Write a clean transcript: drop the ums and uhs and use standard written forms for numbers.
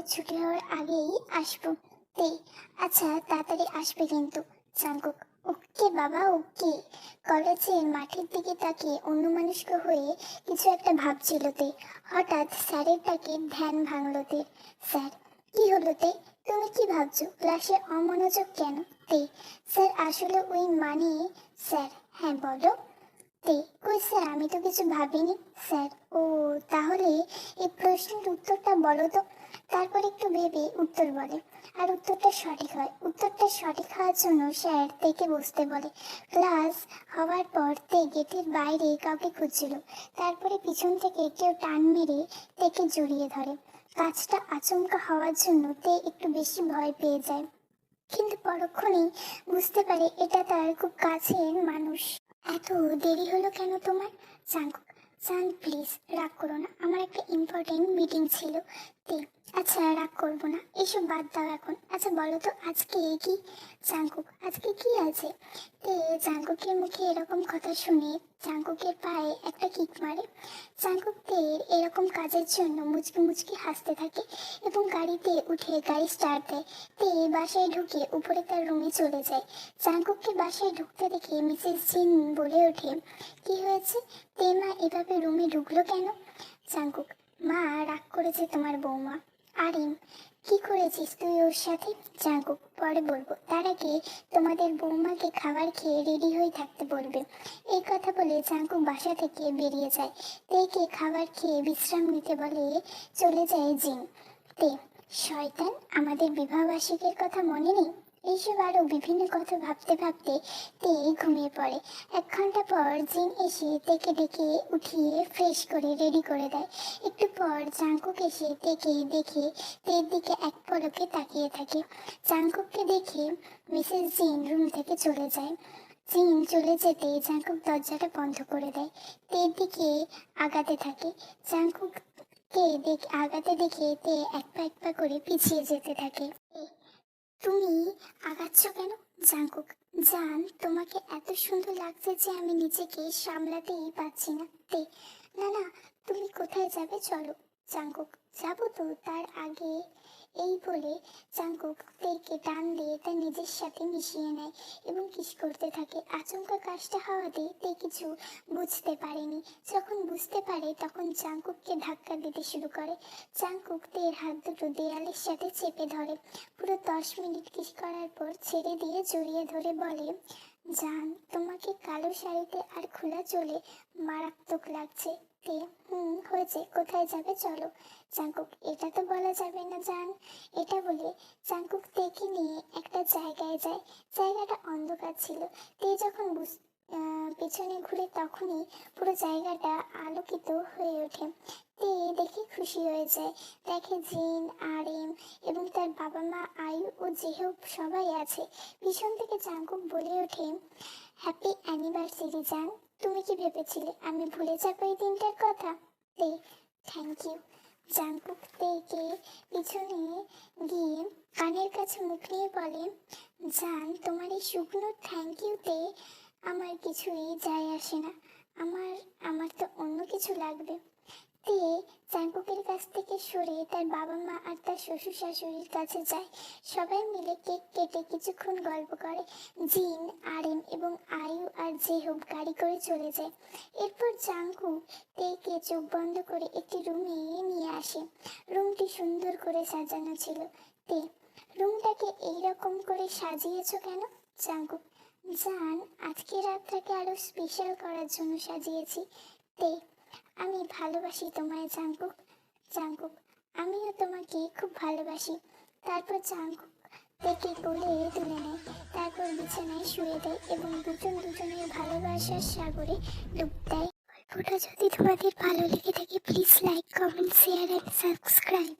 College ছুটি হওয়ার আগেই আসবো। তে আচ্ছা, তাড়াতাড়ি আসবে কিন্তু। জাঙ্কুক: ওকে বাবা, ওকে। কলেজের মাঠের দিকে তাকিয়ে অন্যমনস্ক হয়ে কিছু একটা ভাবছিল তে। হঠাৎ স্যারের ডাকে ধ্যান ভাঙলো তে। স্যার: কি হলো তে? তুমি কি ভাবছো? ক্লাসে অমনোযোগ কেন? তে: স্যার আসলে ওই মানে। স্যার: হ্যাঁ বলো। তে: কই স্যার, আমি তো কিছু ভাবিনি। স্যার: ও, তাহলে এই প্রশ্নের উত্তরটা বলো তো। তারপর একটু ভেবে উত্তর বলে, আর উত্তরটা সঠিক হয়। উত্তরটা সঠিক হওয়ার জন্য স্যার তেকে বসতে বলে। ক্লাস হওয়ার পর তে গেটের বাইরে কাউকে খুঁজছিল। তারপরে পিছন থেকে কেউ টান মেরে তেকে জড়িয়ে ধরে। কাজটা আচমকা হওয়ার জন্য তে একটু বেশি ভয় পেয়ে যায়, কিন্তু পরক্ষণেই বুঝতে পারে এটা তার খুব কাছের মানুষ। এত দেরি হলো কেন তোমার? জাঙ্কুক: জান প্লিজ রাগ করো না, আমার একটা ইম্পর্টেন্ট মিটিং ছিল। তে: আচ্ছা রাগ করবো না, এসব বাদ দাও এখন। আচ্ছা বলো তো আজকে কি? জাঙ্কুক: আজকে কি আছে? তে জাঙ্কুকের মুখে এরকম কথা শুনে জাঙ্কুকের পায়ে একটা কিক মারে। জাঙ্কুক তের এরকম কাজের জন্য মুচকি মুচকি হাসতে থাকে এবং গাড়িতে উঠে গাড়ি স্টার্ট দেয়। তে বাসায় ঢুকে উপরে তার রুমে চলে যায়। জাঙ্কুককে বাসায় ঢুকতে দেখে মিসেস জিন বলে ওঠে, কি হয়েছে? তে মা এভাবে রুমে ঢুকলো কেন? জাঙ্কুক: মা রাগ করেছে তোমার বৌমা। আরিম: কি করেছিস তুই ওর সাথে? জাঙ্কুক: পরে বলবো, তার আগে তোমাদের বৌমাকে খাবার খেয়ে রেডি হয়ে থাকতে বলবে। এই কথা বলে জাঙ্কুক বাসা থেকে বেরিয়ে যায়। তেকে খাবার খেয়ে বিশ্রাম নিতে বলে চলে যায় জিন। তে: শয়তান, আমাদের বিবাহবার্ষিকীর কথা মনে নেই? এইসব আরো বিভিন্ন কথা ভাবতে ভাবতে তে ঘুমিয়ে পড়ে। 1 ঘন্টা পর জিন এসে তেকে ডেকে উঠিয়ে ফ্রেশ করে রেডি করে দেয়। একটু পর জাঙ্কুক এসে তেকে দেখে তের দিকে এক পলকে তাকিয়ে থাকে। জাঙ্কুককে দেখে মিসেস জিন রুম থেকে চলে যায়। জিন চলে যেতে জাঙ্কুক দরজাটা বন্ধ করে দেয়। তের দিকে আগাতে থাকে। জাঙ্কুক কে আগাতে দেখে তে এক পা এক পা করে পিছিয়ে যেতে থাকে। তুমি আগাচ্ছ কেন? জাঙ্কুক: জান, তোমাকে এত সুন্দর লাগছে যে আমি নিজেকে সামলাতেই পারছি না। তে: না না, তুমি কোথায় যাবে চলো। জাঙ্কুক: যাবো তো, তার আগে। এই বলে জাঙ্কুক তেকে টান দিয়ে তার নিজের সাথে মিশিয়ে নেয় এবং কিস করতে থাকে। আচমকা কাজটা হওয়াতে তে কিছু বুঝতে পারেনি। যখন বুঝতে পারে তখন জাঙ্কুককে ধাক্কা দিতে শুরু করে। জাঙ্কুক তের হাত দুটো দেয়ালের সাথে চেপে ধরে। পুরো 10 মিনিট কিস করার পর ছেড়ে দিয়ে জড়িয়ে ধরে বলে, জান, তোমাকে কালো শাড়িতে আর খোলা চুলে মারাত্মক লাগছে। তে: হয়েছে, কোথায় যাবে চলো। জাঙ্কুক: এটা তো বলা যাবে না জান। এটা বলে জাঙ্কুক তেকে নিয়ে একটা জায়গায় যায়। জায়গাটা অন্ধকার ছিল। তে যখন পেছনে ঘুরে তখনই পুরো জায়গাটা আলোকিত হয়ে ওঠে। তে দেখে খুশি হয়ে যায়। দেখে জিন, আরিম এবং তার বাবা মা, আয়ু ও জেহেব সবাই আছে। পিছন থেকে জাঙ্কুক বলে ওঠে, হ্যাপি অ্যানিভার্সারি জান। তুমি কি ভেবেছিলে আমি ভুলে যাবো এই দিনটার কথা? তে: থ্যাংক ইউ। জাঙ্কুক তেকে পিছনে গিয়ে কানের কাছে মুখ নিয়ে বলে, জান, তোমার এই শুকনো থ্যাংক ইউতে আমার কিছুই যায় আসে না। আমার আমার তো অন্য কিছু লাগবে। তে জাঙ্কুকের কাছ থেকে সরে তার বাবা মা আর তার শ্বশুর শাশুড়ির কাছে যায়। সবাই মিলে কেক কেটে কিছুক্ষণ গল্প করে। জিন, আরিম এবং আয়ু আর জেহুব গাড়ি করে চলে যায়। এরপর জাঙ্কুক তেকে চোখ বন্ধ করে একটি রুমে নিয়ে আসে। রুমটি সুন্দর করে সাজানো ছিল। তে: রুমটাকে এইরকম করে সাজিয়েছো কেন? জাঙ্কুক: জান, আজকে রাতটাকে আরো স্পেশাল করার জন্য সাজিয়েছি। তে: আমি ভালোবাসি তোমায় জাঙ্কুক। জাঙ্কুক: আমিও তোমাকে খুব ভালোবাসি। তারপর জাঙ্কুক তেকে কোলে তুলে নেয়, তারপর বিছানায় শুয়ে দেয় এবং দুজন দুজনের ভালোবাসার সাগরে ডুব দেয়। গল্পটা যদি তোমাদের ভালো লেগে থাকে please like, comment, share and subscribe.